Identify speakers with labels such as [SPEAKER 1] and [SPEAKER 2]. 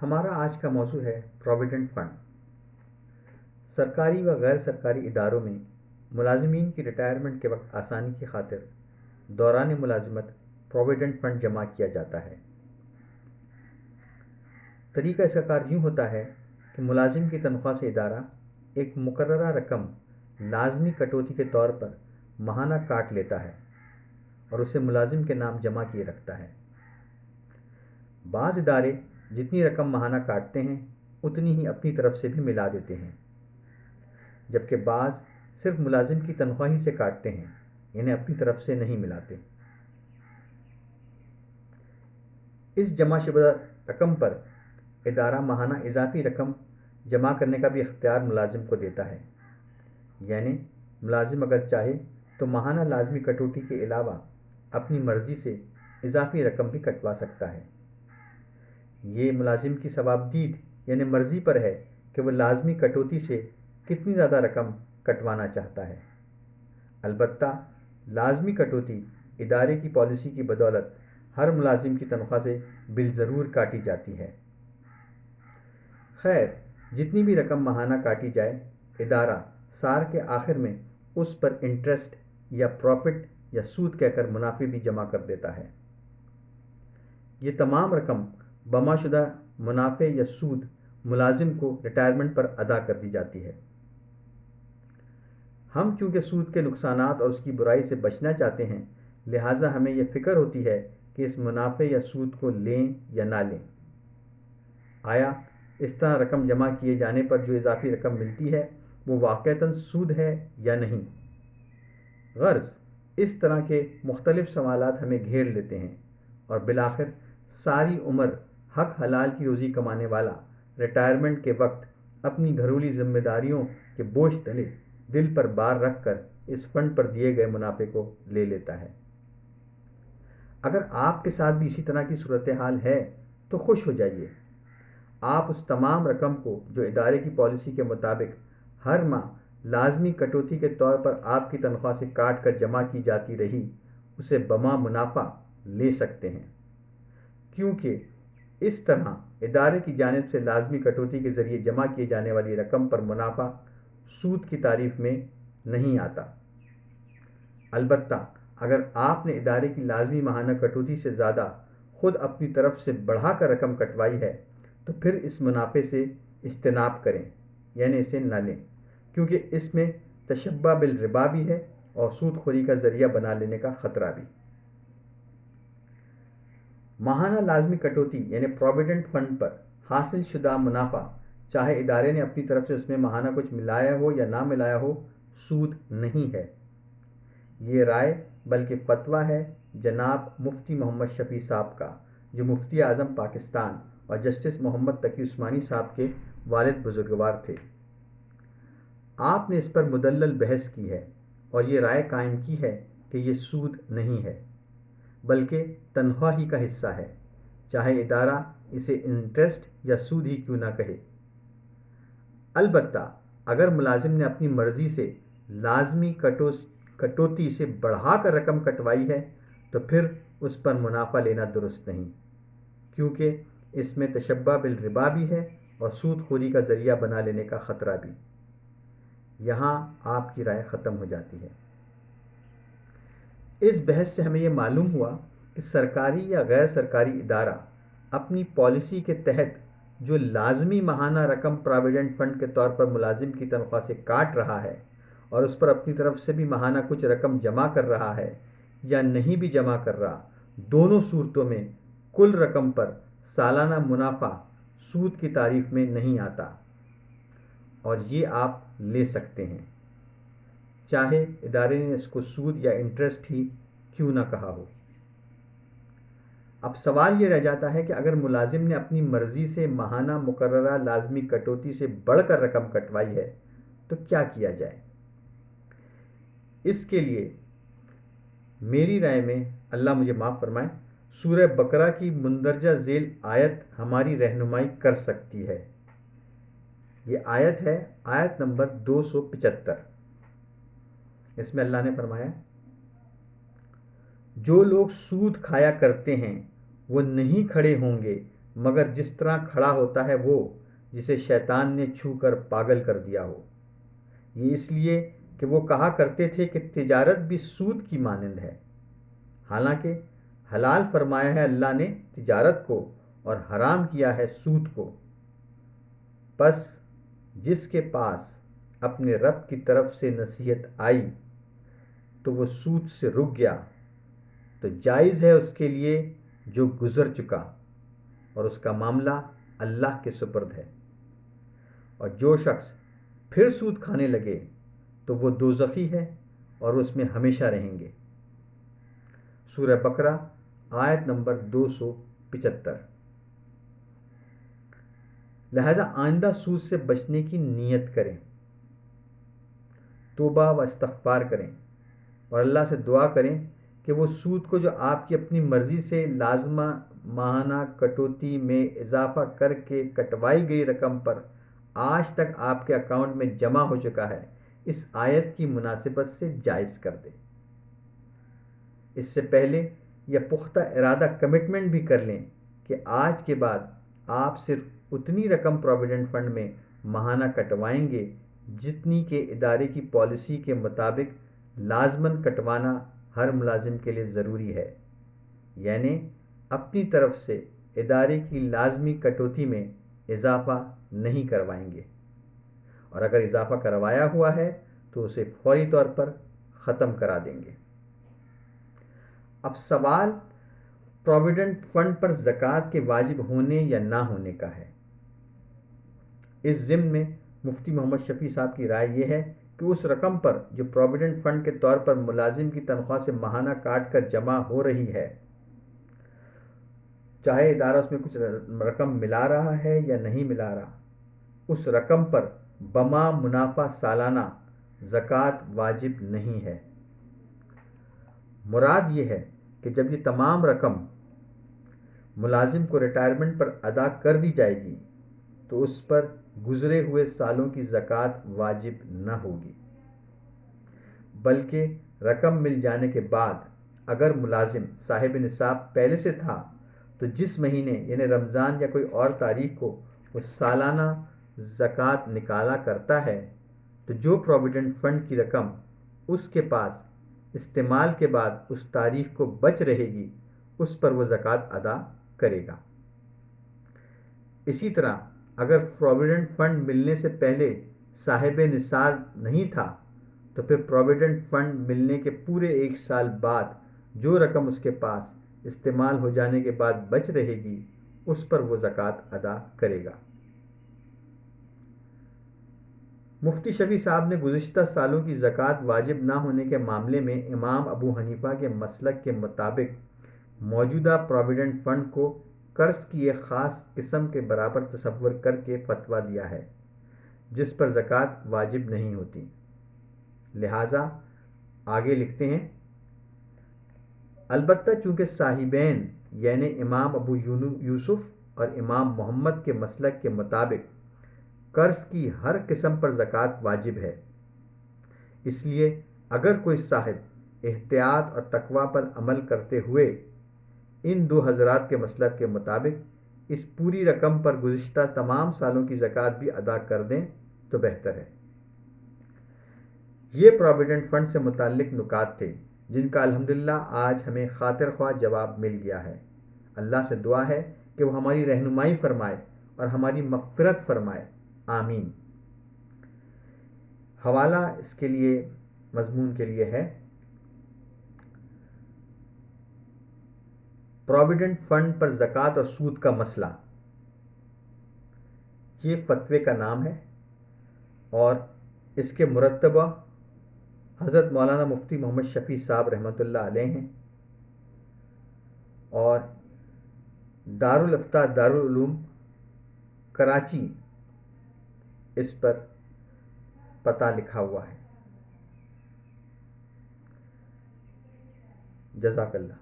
[SPEAKER 1] ہمارا آج کا موضوع ہے پروویڈنٹ فنڈ۔ سرکاری و غیر سرکاری اداروں میں ملازمین کی ریٹائرمنٹ کے وقت آسانی کی خاطر دوران ملازمت پروویڈنٹ فنڈ جمع کیا جاتا ہے۔ طریقہ اس کا کار یوں ہوتا ہے کہ ملازم کی تنخواہ سے ادارہ ایک مقررہ رقم لازمی کٹوتی کے طور پر ماہانہ کاٹ لیتا ہے اور اسے ملازم کے نام جمع کیے رکھتا ہے۔ بعض ادارے جتنی رقم ماہانہ کاٹتے ہیں اتنی ہی اپنی طرف سے بھی ملا دیتے ہیں، جبکہ بعض صرف ملازم کی تنخواہ ہی سے کاٹتے ہیں، انہیں اپنی طرف سے نہیں ملاتے۔ اس جمع شدہ رقم پر ادارہ ماہانہ اضافی رقم جمع کرنے کا بھی اختیار ملازم کو دیتا ہے، یعنی ملازم اگر چاہے تو ماہانہ لازمی کٹوتی کے علاوہ اپنی مرضی سے اضافی رقم بھی کٹوا سکتا ہے۔ یہ ملازم کی ثوابدید یعنی مرضی پر ہے کہ وہ لازمی کٹوتی سے کتنی زیادہ رقم کٹوانا چاہتا ہے۔ البتہ لازمی کٹوتی ادارے کی پالیسی کی بدولت ہر ملازم کی تنخواہ سے بالضرور کاٹی جاتی ہے۔ خیر، جتنی بھی رقم ماہانہ کاٹی جائے، ادارہ سال کے آخر میں اس پر انٹرسٹ یا پروفٹ یا سود کہہ کر منافع بھی جمع کر دیتا ہے۔ یہ تمام رقم جمع شدہ منافع یا سود ملازم کو ریٹائرمنٹ پر ادا کر دی جاتی ہے۔ ہم چونکہ سود کے نقصانات اور اس کی برائی سے بچنا چاہتے ہیں، لہٰذا ہمیں یہ فکر ہوتی ہے کہ اس منافع یا سود کو لیں یا نہ لیں۔ آیا اس طرح رقم جمع کیے جانے پر جو اضافی رقم ملتی ہے وہ واقعتاً سود ہے یا نہیں؟ غرض اس طرح کے مختلف سوالات ہمیں گھیر لیتے ہیں اور بالآخر ساری عمر حق حلال کی روزی کمانے والا ریٹائرمنٹ کے وقت اپنی گھریلو ذمہ داریوں کے بوجھ تلے دل پر بار رکھ کر اس فنڈ پر دیے گئے منافع کو لے لیتا ہے۔ اگر آپ کے ساتھ بھی اسی طرح کی صورتحال ہے تو خوش ہو جائیے۔ آپ اس تمام رقم کو جو ادارے کی پالیسی کے مطابق ہر ماہ لازمی کٹوتی کے طور پر آپ کی تنخواہ سے کاٹ کر جمع کی جاتی رہی، اسے بما منافع لے سکتے ہیں، کیونکہ اس طرح ادارے کی جانب سے لازمی کٹوتی کے ذریعے جمع کی جانے والی رقم پر منافع سود کی تعریف میں نہیں آتا۔ البتہ اگر آپ نے ادارے کی لازمی ماہانہ کٹوتی سے زیادہ خود اپنی طرف سے بڑھا کر رقم کٹوائی ہے تو پھر اس منافع سے اجتناب کریں، یعنی اسے نہ لیں، کیونکہ اس میں تشبہ بالربا بھی ہے اور سود خوری کا ذریعہ بنا لینے کا خطرہ بھی۔ ماہانہ لازمی کٹوتی یعنی پروویڈنٹ فنڈ پر حاصل شدہ منافع، چاہے ادارے نے اپنی طرف سے اس میں ماہانہ کچھ ملایا ہو یا نہ ملایا ہو، سود نہیں ہے۔ یہ رائے بلکہ فتویٰ ہے جناب مفتی محمد شفیع صاحب کا، جو مفتی اعظم پاکستان اور جسٹس محمد تقی عثمانی صاحب کے والد بزرگوار تھے۔ آپ نے اس پر مدلل بحث کی ہے اور یہ رائے قائم کی ہے کہ یہ سود نہیں ہے بلکہ تنخواہ ہی کا حصہ ہے، چاہے ادارہ اسے انٹرسٹ یا سود ہی کیوں نہ کہے۔ البتہ اگر ملازم نے اپنی مرضی سے لازمی کٹوتی سے بڑھا کر رقم کٹوائی ہے تو پھر اس پر منافع لینا درست نہیں، کیونکہ اس میں تشبہ بالربا بھی ہے اور سود خوری کا ذریعہ بنا لینے کا خطرہ بھی۔ یہاں آپ کی رائے ختم ہو جاتی ہے۔ اس بحث سے ہمیں یہ معلوم ہوا کہ سرکاری یا غیر سرکاری ادارہ اپنی پالیسی کے تحت جو لازمی ماہانہ رقم پروویڈنٹ فنڈ کے طور پر ملازم کی تنخواہ سے کاٹ رہا ہے اور اس پر اپنی طرف سے بھی ماہانہ کچھ رقم جمع کر رہا ہے یا نہیں بھی جمع کر رہا، دونوں صورتوں میں کل رقم پر سالانہ منافع سود کی تعریف میں نہیں آتا اور یہ آپ لے سکتے ہیں، چاہے ادارے نے اس کو سود یا انٹرسٹ ہی کیوں نہ کہا ہو۔ اب سوال یہ رہ جاتا ہے کہ اگر ملازم نے اپنی مرضی سے ماہانہ مقررہ لازمی کٹوتی سے بڑھ کر رقم کٹوائی ہے تو کیا کیا جائے؟ اس کے لیے میری رائے میں، اللہ مجھے معاف فرمائے، سورہ بقرہ کی مندرجہ ذیل آیت ہماری رہنمائی کر سکتی ہے۔ یہ آیت ہے آیت نمبر 275۔ اس میں اللہ نے فرمایا، جو لوگ سود کھایا کرتے ہیں وہ نہیں کھڑے ہوں گے مگر جس طرح کھڑا ہوتا ہے وہ جسے شیطان نے چھو کر پاگل کر دیا ہو۔ یہ اس لیے کہ وہ کہا کرتے تھے کہ تجارت بھی سود کی مانند ہے، حالانکہ حلال فرمایا ہے اللہ نے تجارت کو اور حرام کیا ہے سود کو۔ پس جس کے پاس اپنے رب کی طرف سے نصیحت آئی تو وہ سود سے رک گیا، تو جائز ہے اس کے لیے جو گزر چکا، اور اس کا معاملہ اللہ کے سپرد ہے۔ اور جو شخص پھر سود کھانے لگے تو وہ دوزخی ہے اور اس میں ہمیشہ رہیں گے۔ سورہ بقرہ آیت نمبر 275۔ لہذا آئندہ سود سے بچنے کی نیت کریں، توبہ و استغفار کریں اور اللہ سے دعا کریں کہ وہ سود کو جو آپ کی اپنی مرضی سے لازمہ ماہانہ کٹوتی میں اضافہ کر کے کٹوائی گئی رقم پر آج تک آپ کے اکاؤنٹ میں جمع ہو چکا ہے، اس آیت کی مناسبت سے جائز کر دے۔ اس سے پہلے یہ پختہ ارادہ کمٹمنٹ بھی کر لیں کہ آج کے بعد آپ صرف اتنی رقم پروویڈنٹ فنڈ میں ماہانہ کٹوائیں گے جتنی کہ ادارے کی پالیسی کے مطابق لازماً کٹوانا ہر ملازم کے لیے ضروری ہے، یعنی اپنی طرف سے ادارے کی لازمی کٹوتی میں اضافہ نہیں کروائیں گے، اور اگر اضافہ کروایا ہوا ہے تو اسے فوری طور پر ختم کرا دیں گے۔ اب سوال پروویڈنٹ فنڈ پر زکوٰۃ کے واجب ہونے یا نہ ہونے کا ہے۔ اس ضمن میں مفتی محمد شفیع صاحب کی رائے یہ ہے کہ اس رقم پر جو پروویڈنٹ فنڈ کے طور پر ملازم کی تنخواہ سے ماہانہ کاٹ کر جمع ہو رہی ہے، چاہے ادارہ اس میں کچھ رقم ملا رہا ہے یا نہیں ملا رہا، اس رقم پر بما منافع سالانہ زکوٰۃ واجب نہیں ہے۔ مراد یہ ہے کہ جب یہ تمام رقم ملازم کو ریٹائرمنٹ پر ادا کر دی جائے گی تو اس پر گزرے ہوئے سالوں کی زکوٰۃ واجب نہ ہوگی، بلکہ رقم مل جانے کے بعد اگر ملازم صاحب نصاب پہلے سے تھا تو جس مہینے یعنی رمضان یا کوئی اور تاریخ کو وہ سالانہ زکوٰۃ نکالا کرتا ہے تو جو پروویڈنٹ فنڈ کی رقم اس کے پاس استعمال کے بعد اس تاریخ کو بچ رہے گی اس پر وہ زکوٰۃ ادا کرے گا۔ اسی طرح اگر پروویڈنٹ فنڈ ملنے سے پہلے صاحب نصاب نہیں تھا تو پھر پروویڈنٹ فنڈ ملنے کے پورے 1 سال بعد جو رقم اس کے پاس استعمال ہو جانے کے بعد بچ رہے گی اس پر وہ زکوٰۃ ادا کرے گا۔ مفتی شفیع صاحب نے گزشتہ سالوں کی زکوٰۃ واجب نہ ہونے کے معاملے میں امام ابو حنیفہ کے مسلک کے مطابق موجودہ پروویڈنٹ فنڈ کو قرض کی ایک خاص قسم کے برابر تصور کر کے فتویٰ دیا ہے جس پر زکوٰۃ واجب نہیں ہوتی۔ لہٰذا آگے لکھتے ہیں، البتہ چونکہ صاحبین یعنی امام ابو یوسف اور امام محمد کے مسلک کے مطابق قرض کی ہر قسم پر زکوٰۃ واجب ہے، اس لیے اگر کوئی صاحب احتیاط اور تقویٰ پر عمل کرتے ہوئے ان 2 حضرات کے مسلک کے مطابق اس پوری رقم پر گزشتہ تمام سالوں کی زکوٰۃ بھی ادا کر دیں تو بہتر ہے۔ یہ پروویڈنٹ فنڈ سے متعلق نکات تھے جن کا الحمدللہ آج ہمیں خاطر خواہ جواب مل گیا ہے۔ اللہ سے دعا ہے کہ وہ ہماری رہنمائی فرمائے اور ہماری مغفرت فرمائے، آمین۔ حوالہ اس کے لیے مضمون کے لیے ہے پروویڈنٹ فنڈ پر زکوٰۃ اور سود کا مسئلہ، یہ فتوے کا نام ہے، اور اس کے مرتبہ حضرت مولانا مفتی محمد شفیع صاحب رحمۃ اللہ علیہ ہیں، اور دارالفتہ دارالعلوم کراچی اس پر پتہ لکھا ہوا ہے۔ جزاک اللہ۔